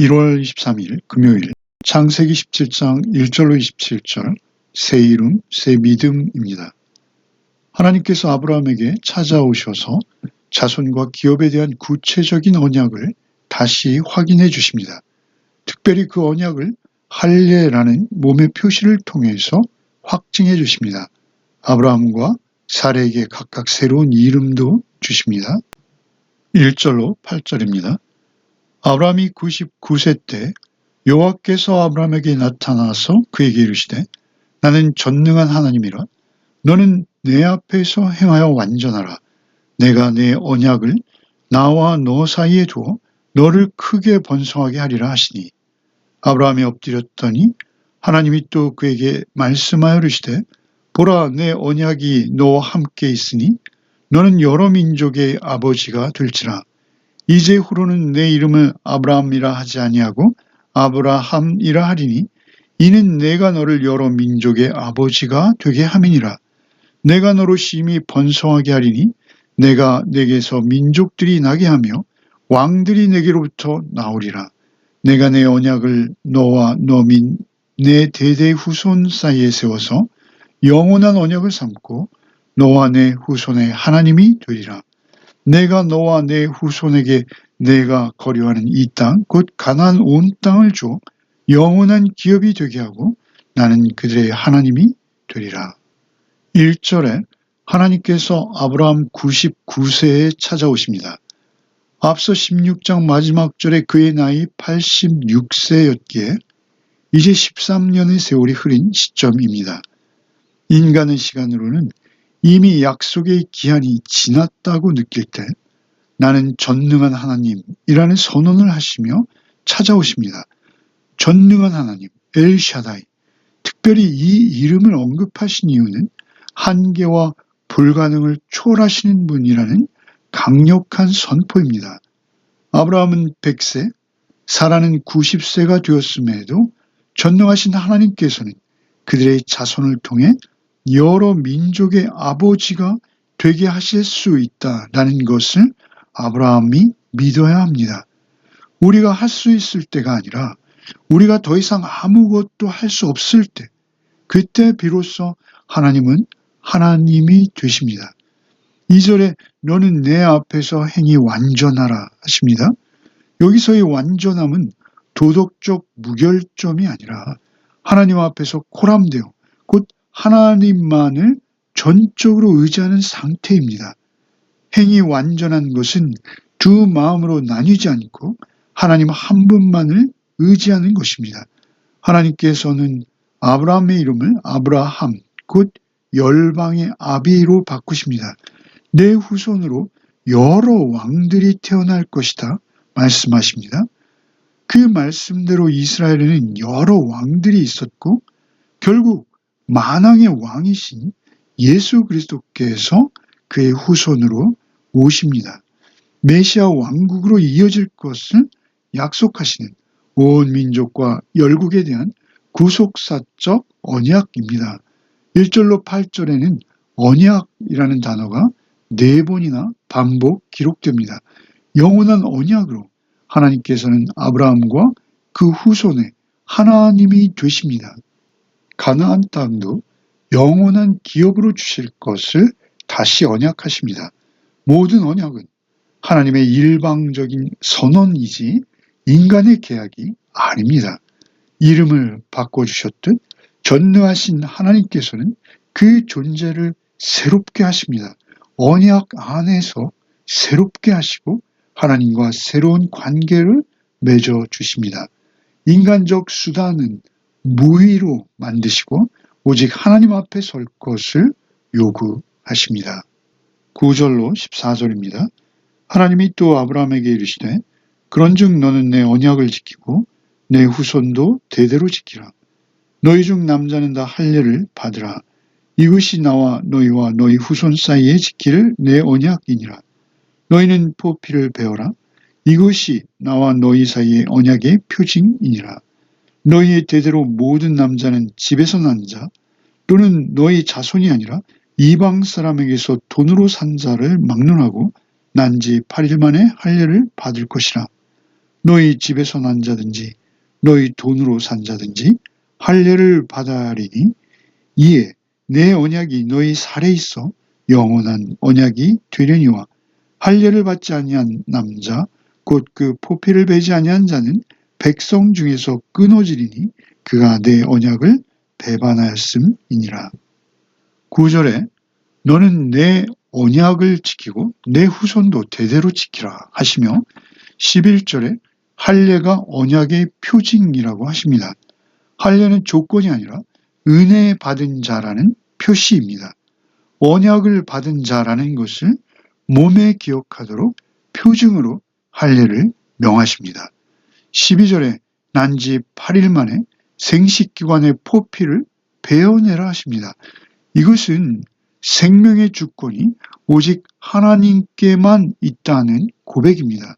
1월 23일 금요일 창세기 17장 1절로 27절 새 이름, 새 믿음입니다. 하나님께서 아브라함에게 찾아오셔서 자손과 기업에 대한 구체적인 언약을 다시 확인해 주십니다. 특별히 그 언약을 할례라는 몸의 표시를 통해서 확증해 주십니다. 아브라함과 사레에게 각각 새로운 이름도 주십니다. 1절로 8절입니다. 아브라함이 99세 때 여호와께서 아브라함에게 나타나서 그에게 이르시되 나는 전능한 하나님이라 너는 내 앞에서 행하여 완전하라. 내가 내 언약을 나와 너 사이에 두어 너를 크게 번성하게 하리라 하시니 아브라함이 엎드렸더니 하나님이 또 그에게 말씀하여 이르시되 보라 내 언약이 너와 함께 있으니 너는 여러 민족의 아버지가 될지라. 이제후로는 내 이름을 아브라함이라 하지 아니하고 아브라함이라 하리니 이는 내가 너를 여러 민족의 아버지가 되게 함이니라. 내가 너로 심히 번성하게 하리니 내가 내게서 민족들이 나게 하며 왕들이 내게로부터 나오리라. 내가 내 언약을 너와 너 민 내 대대 후손 사이에 세워서 영원한 언약을 삼고 너와 내 후손의 하나님이 되리라. 내가 너와 내 후손에게 내가 거류하는 이 땅 곧 가나안 온 땅을 줘 영원한 기업이 되게 하고 나는 그들의 하나님이 되리라. 1절에 하나님께서 아브라함 99세에 찾아오십니다. 앞서 16장 마지막 절에 그의 나이 86세였기에 이제 13년의 세월이 흐린 시점입니다. 인간의 시간으로는 이미 약속의 기한이 지났다고 느낄 때 나는 전능한 하나님이라는 선언을 하시며 찾아오십니다. 전능한 하나님, 엘샤다이. 특별히 이 이름을 언급하신 이유는 한계와 불가능을 초월하시는 분이라는 강력한 선포입니다. 아브라함은 100세, 사라는 90세가 되었음에도 전능하신 하나님께서는 그들의 자손을 통해 여러 민족의 아버지가 되게 하실 수 있다라는 것을 아브라함이 믿어야 합니다. 우리가 할 수 있을 때가 아니라 우리가 더 이상 아무것도 할 수 없을 때, 그때 비로소 하나님은 하나님이 되십니다. 2절에 너는 내 앞에서 행히 완전하라 하십니다. 여기서의 완전함은 도덕적 무결점이 아니라 하나님 앞에서 코람되어 곧 하나님만을 전적으로 의지하는 상태입니다. 행이 완전한 것은 두 마음으로 나뉘지 않고 하나님 한 분만을 의지하는 것입니다. 하나님께서는 아브라함의 이름을 아브라함, 곧 열방의 아비로 바꾸십니다. 내 후손으로 여러 왕들이 태어날 것이다 말씀하십니다. 그 말씀대로 이스라엘에는 여러 왕들이 있었고 결국 만왕의 왕이신 예수 그리스도께서 그의 후손으로 오십니다. 메시아 왕국으로 이어질 것을 약속하시는 온 민족과 열국에 대한 구속사적 언약입니다. 1절로 8절에는 언약이라는 단어가 4번이나 반복 기록됩니다. 영원한 언약으로 하나님께서는 아브라함과 그 후손의 하나님이 되십니다. 가나안 땅도 영원한 기업으로 주실 것을 다시 언약하십니다. 모든 언약은 하나님의 일방적인 선언이지 인간의 계약이 아닙니다. 이름을 바꿔주셨듯 전능하신 하나님께서는 그 존재를 새롭게 하십니다. 언약 안에서 새롭게 하시고 하나님과 새로운 관계를 맺어주십니다. 인간적 수단은 무의로 만드시고 오직 하나님 앞에 설 것을 요구하십니다. 9절로 14절입니다. 하나님이 또 아브라함에게 이르시되 그런즉 너는 내 언약을 지키고 내 후손도 대대로 지키라. 너희 중 남자는 다 할례를 받으라. 이것이 나와 너희와 너희 후손 사이에 지킬 내 언약이니라. 너희는 포피를 베어라. 이것이 나와 너희 사이의 언약의 표징이니라. 너희의 대대로 모든 남자는 집에서 난 자 또는 너희 자손이 아니라 이방 사람에게서 돈으로 산 자를 막론하고 난 지 8일 만에 할례를 받을 것이라. 너희 집에서 난 자든지 너희 돈으로 산 자든지 할례를 받아리니 이에 내 언약이 너희 살에 있어 영원한 언약이 되려니와 할례를 받지 아니한 남자 곧 그 포피를 베지 아니한 자는 백성 중에서 끊어지리니 그가 내 언약을 배반하였음이니라. 9절에 너는 내 언약을 지키고 내 후손도 대대로 지키라 하시며 11절에 할례가 언약의 표징이라고 하십니다. 할례는 조건이 아니라 은혜 받은 자라는 표시입니다. 언약을 받은 자라는 것을 몸에 기억하도록 표징으로 할례를 명하십니다. 12절에 난 지 8일 만에 생식기관의 포피를 베어내라 하십니다. 이것은 생명의 주권이 오직 하나님께만 있다는 고백입니다.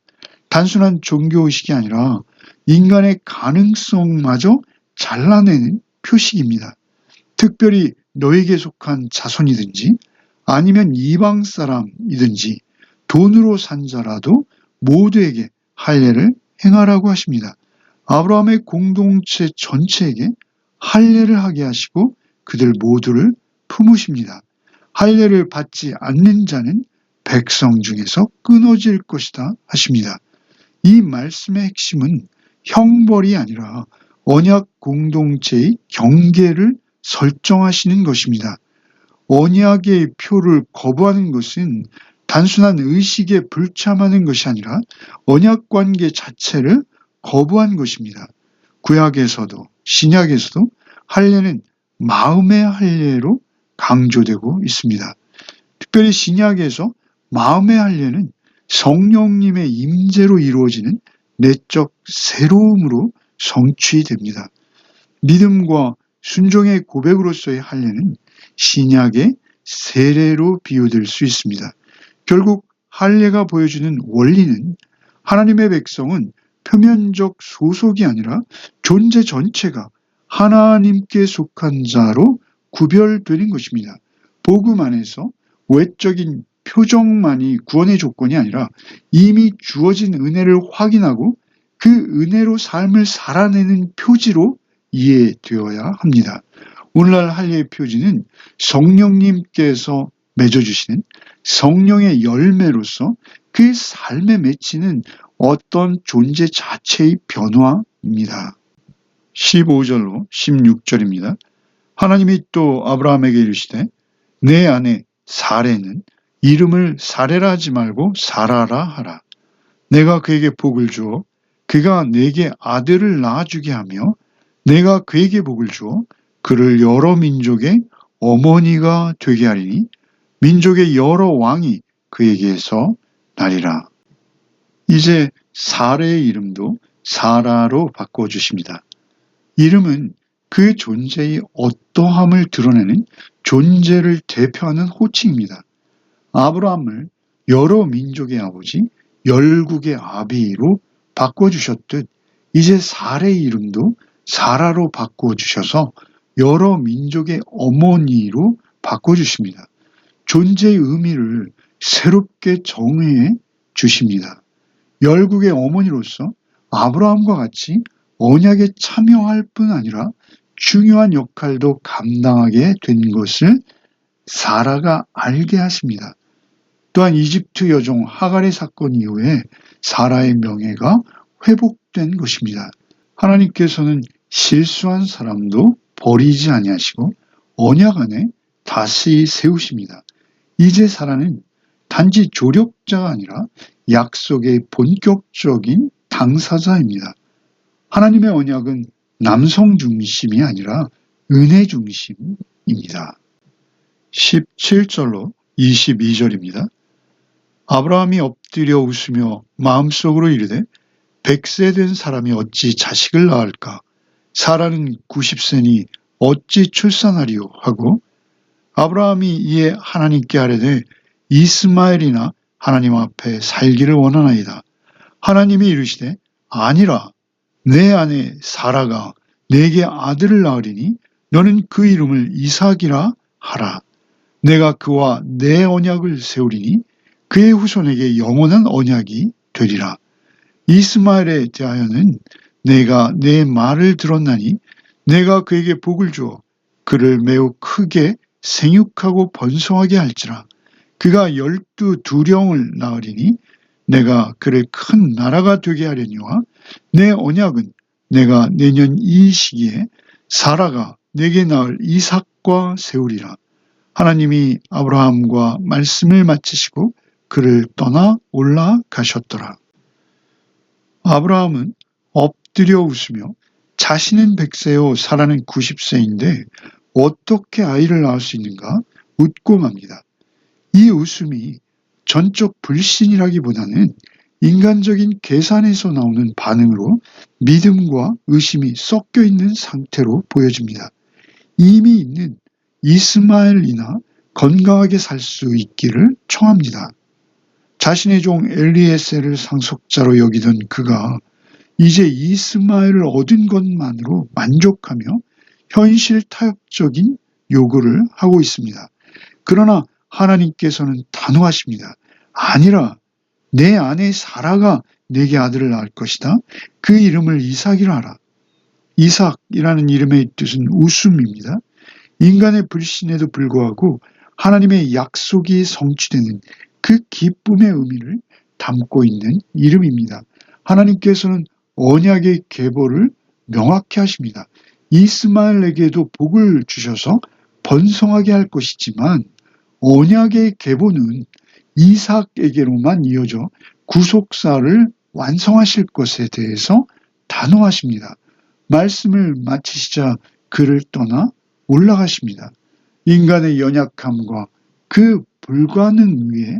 단순한 종교의식이 아니라 인간의 가능성마저 잘라내는 표식입니다. 특별히 너에게 속한 자손이든지 아니면 이방 사람이든지 돈으로 산 자라도 모두에게 할례를 행하라고 하십니다. 아브라함의 공동체 전체에게 할례를 하게 하시고 그들 모두를 품으십니다. 할례를 받지 않는 자는 백성 중에서 끊어질 것이다 하십니다. 이 말씀의 핵심은 형벌이 아니라 언약 공동체의 경계를 설정하시는 것입니다. 언약의 표를 거부하는 것은 단순한 의식에 불참하는 것이 아니라 언약 관계 자체를 거부한 것입니다. 구약에서도 신약에서도 할례는 마음의 할례로 강조되고 있습니다. 특별히 신약에서 마음의 할례는 성령님의 임재로 이루어지는 내적 새로움으로 성취됩니다. 믿음과 순종의 고백으로서의 할례는 신약의 세례로 비유될 수 있습니다. 결국 할례가 보여주는 원리는 하나님의 백성은 표면적 소속이 아니라 존재 전체가 하나님께 속한 자로 구별되는 것입니다. 복음 안에서 외적인 표정만이 구원의 조건이 아니라 이미 주어진 은혜를 확인하고 그 은혜로 삶을 살아내는 표지로 이해되어야 합니다. 오늘날 할례의 표지는 성령님께서 맺어주시는 성령의 열매로서 그 삶에 맺히는 어떤 존재 자체의 변화입니다. 15절로 16절입니다. 하나님이 또 아브라함에게 이르시되 내 아내 사레는 이름을 사레라 하지 말고 사라라 하라. 내가 그에게 복을 주어 그가 내게 아들을 낳아주게 하며 내가 그에게 복을 주어 그를 여러 민족의 어머니가 되게 하리니 민족의 여러 왕이 그에게서 나리라. 이제 사레의 이름도 사라로 바꿔주십니다. 이름은 그 존재의 어떠함을 드러내는 존재를 대표하는 호칭입니다. 아브라함을 여러 민족의 아버지, 열국의 아비로 바꿔주셨듯 이제 사레의 이름도 사라로 바꿔주셔서 여러 민족의 어머니로 바꿔주십니다. 존재의 의미를 새롭게 정의해 주십니다. 열국의 어머니로서 아브라함과 같이 언약에 참여할 뿐 아니라 중요한 역할도 감당하게 된 것을 사라가 알게 하십니다. 또한 이집트 여종 하갈의 사건 이후에 사라의 명예가 회복된 것입니다. 하나님께서는 실수한 사람도 버리지 아니하시고 언약 안에 다시 세우십니다. 이제 사라는 단지 조력자가 아니라 약속의 본격적인 당사자입니다. 하나님의 언약은 남성 중심이 아니라 은혜 중심입니다. 17절로 22절입니다. 아브라함이 엎드려 웃으며 마음속으로 이르되 100세 된 사람이 어찌 자식을 낳을까? 사라는 90세니 어찌 출산하리요? 하고 아브라함이 이에 하나님께 아뢰되 이스마엘이나 하나님 앞에 살기를 원하나이다. 하나님이 이르시되 아니라 내 아내 사라가 내게 아들을 낳으리니 너는 그 이름을 이삭이라 하라. 내가 그와 내 언약을 세우리니 그의 후손에게 영원한 언약이 되리라. 이스마엘에 대하여는 내가 내 말을 들었나니 내가 그에게 복을 주어 그를 매우 크게 생육하고 번성하게 할지라. 그가 12두령을 낳으리니 내가 그를 큰 나라가 되게 하려니와 내 언약은 내가 내년 이 시기에 사라가 내게 낳을 이삭과 세우리라. 하나님이 아브라함과 말씀을 마치시고 그를 떠나 올라가셨더라. 아브라함은 엎드려 웃으며 자신은 100세요 사라는 90세인데 어떻게 아이를 낳을 수 있는가 웃고 맙니다. 이 웃음이 전적 불신이라기보다는 인간적인 계산에서 나오는 반응으로 믿음과 의심이 섞여 있는 상태로 보여집니다. 이미 있는 이스마엘이나 건강하게 살 수 있기를 청합니다. 자신의 종 엘리에셀을 상속자로 여기던 그가 이제 이스마엘을 얻은 것만으로 만족하며 현실 타협적인 요구를 하고 있습니다. 그러나 하나님께서는 단호하십니다. 아니라 내 아내 사라가 내게 아들을 낳을 것이다. 그 이름을 이삭이라 하라. 이삭이라는 이름의 뜻은 웃음입니다. 인간의 불신에도 불구하고 하나님의 약속이 성취되는 그 기쁨의 의미를 담고 있는 이름입니다. 하나님께서는 언약의 계보를 명확히 하십니다. 이스마엘에게도 복을 주셔서 번성하게 할 것이지만 언약의 계보는 이삭에게로만 이어져 구속사를 완성하실 것에 대해서 단호하십니다. 말씀을 마치시자 그를 떠나 올라가십니다. 인간의 연약함과 그 불가능 위에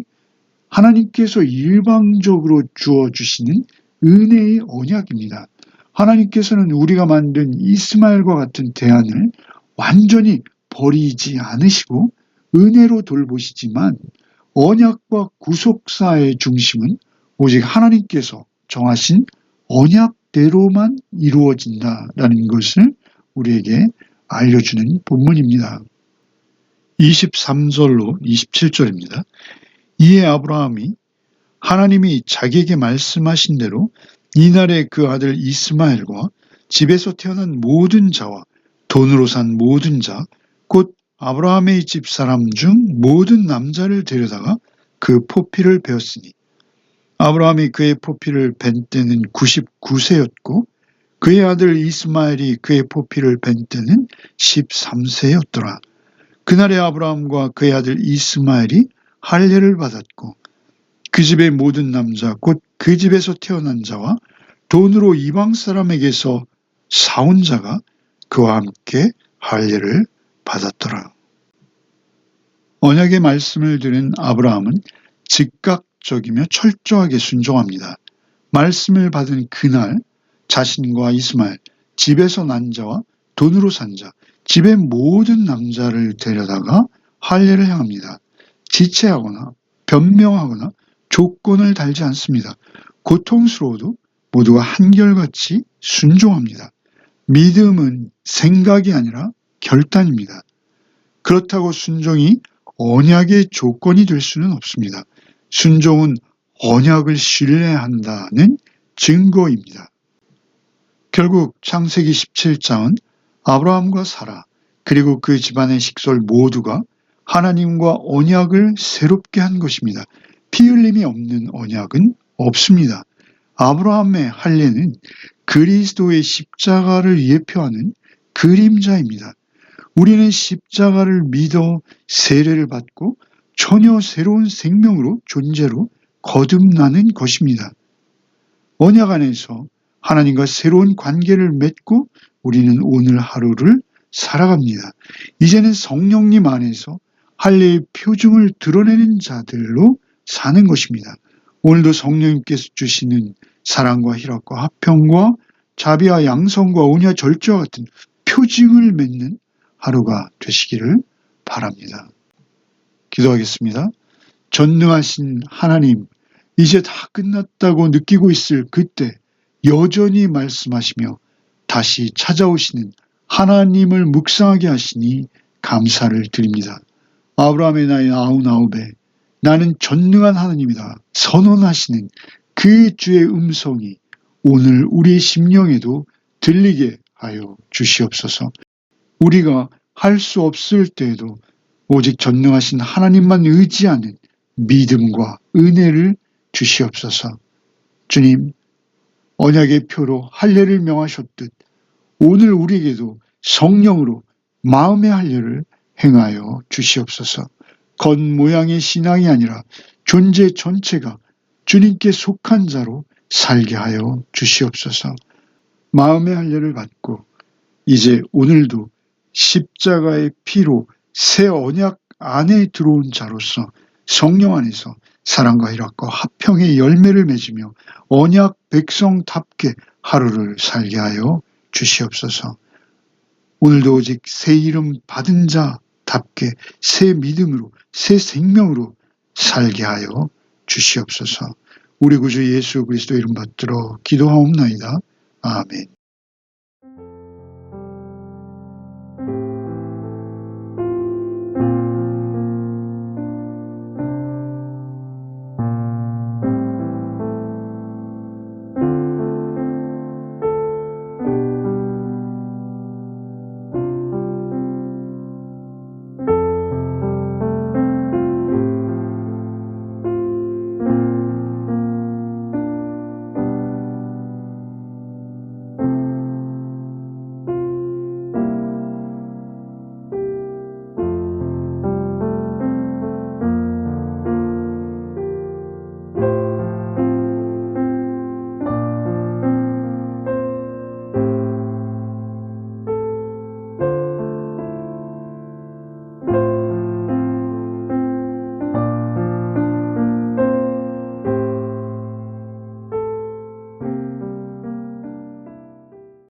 하나님께서 일방적으로 주어주시는 은혜의 언약입니다. 하나님께서는 우리가 만든 이스마엘과 같은 대안을 완전히 버리지 않으시고 은혜로 돌보시지만 언약과 구속사의 중심은 오직 하나님께서 정하신 언약대로만 이루어진다라는 것을 우리에게 알려주는 본문입니다. 23절로 27절입니다. 이에 아브라함이 하나님이 자기에게 말씀하신 대로 이날에 그 아들 이스마엘과 집에서 태어난 모든 자와 돈으로 산 모든 자, 곧 아브라함의 집 사람 중 모든 남자를 데려다가 그 포피를 베었으니 아브라함이 그의 포피를 벤 때는 99세였고 그의 아들 이스마엘이 그의 포피를 벤 때는 13세였더라. 그날에 아브라함과 그의 아들 이스마엘이 할례를 받았고 그 집의 모든 남자 곧 그 집에서 태어난 자와 돈으로 이방 사람에게서 사온 자가 그와 함께 할례를 받았더라. 언약의 말씀을 들은 아브라함은 즉각적이며 철저하게 순종합니다. 말씀을 받은 그날 자신과 이스마엘, 집에서 난 자와 돈으로 산 자, 집의 모든 남자를 데려다가 할례를 행합니다. 지체하거나 변명하거나 조건을 달지 않습니다. 고통스러워도 모두가 한결같이 순종합니다. 믿음은 생각이 아니라 결단입니다. 그렇다고 순종이 언약의 조건이 될 수는 없습니다. 순종은 언약을 신뢰한다는 증거입니다. 결국 창세기 17장은 아브라함과 사라 그리고 그 집안의 식솔 모두가 하나님과 언약을 새롭게 한 것입니다. 피 흘림이 없는 언약은 없습니다. 아브라함의 할례는 그리스도의 십자가를 예표하는 그림자입니다. 우리는 십자가를 믿어 세례를 받고 전혀 새로운 생명으로 존재로 거듭나는 것입니다. 언약 안에서 하나님과 새로운 관계를 맺고 우리는 오늘 하루를 살아갑니다. 이제는 성령님 안에서 할례의 표징을 드러내는 자들로 사는 것입니다. 오늘도 성령님께서 주시는 사랑과 희락과 화평과 자비와 양성과 온유와 절제와 같은 표징을 맺는 하루가 되시기를 바랍니다. 기도하겠습니다. 전능하신 하나님, 이제 다 끝났다고 느끼고 있을 그때 여전히 말씀하시며 다시 찾아오시는 하나님을 묵상하게 하시니 감사를 드립니다. 아브라함의 나이 99에 나는 전능한 하나님이다 선언하시는 그 주의 음성이 오늘 우리의 심령에도 들리게 하여 주시옵소서. 우리가 할 수 없을 때에도 오직 전능하신 하나님만 의지하는 믿음과 은혜를 주시옵소서. 주님, 언약의 표로 할례를 명하셨듯 오늘 우리에게도 성령으로 마음의 할례를 행하여 주시옵소서. 겉모양의 신앙이 아니라 존재 전체가 주님께 속한 자로 살게 하여 주시옵소서. 마음의 할례를 받고 이제 오늘도 십자가의 피로 새 언약 안에 들어온 자로서 성령 안에서 사랑과 희락과 화평의 열매를 맺으며 언약 백성답게 하루를 살게 하여 주시옵소서. 오늘도 오직 새 이름 받은 자답게 새 믿음으로 새 생명으로 살게 하여 주시옵소서. 우리 구주 예수 그리스도 이름 받들어 기도하옵나이다. 아멘.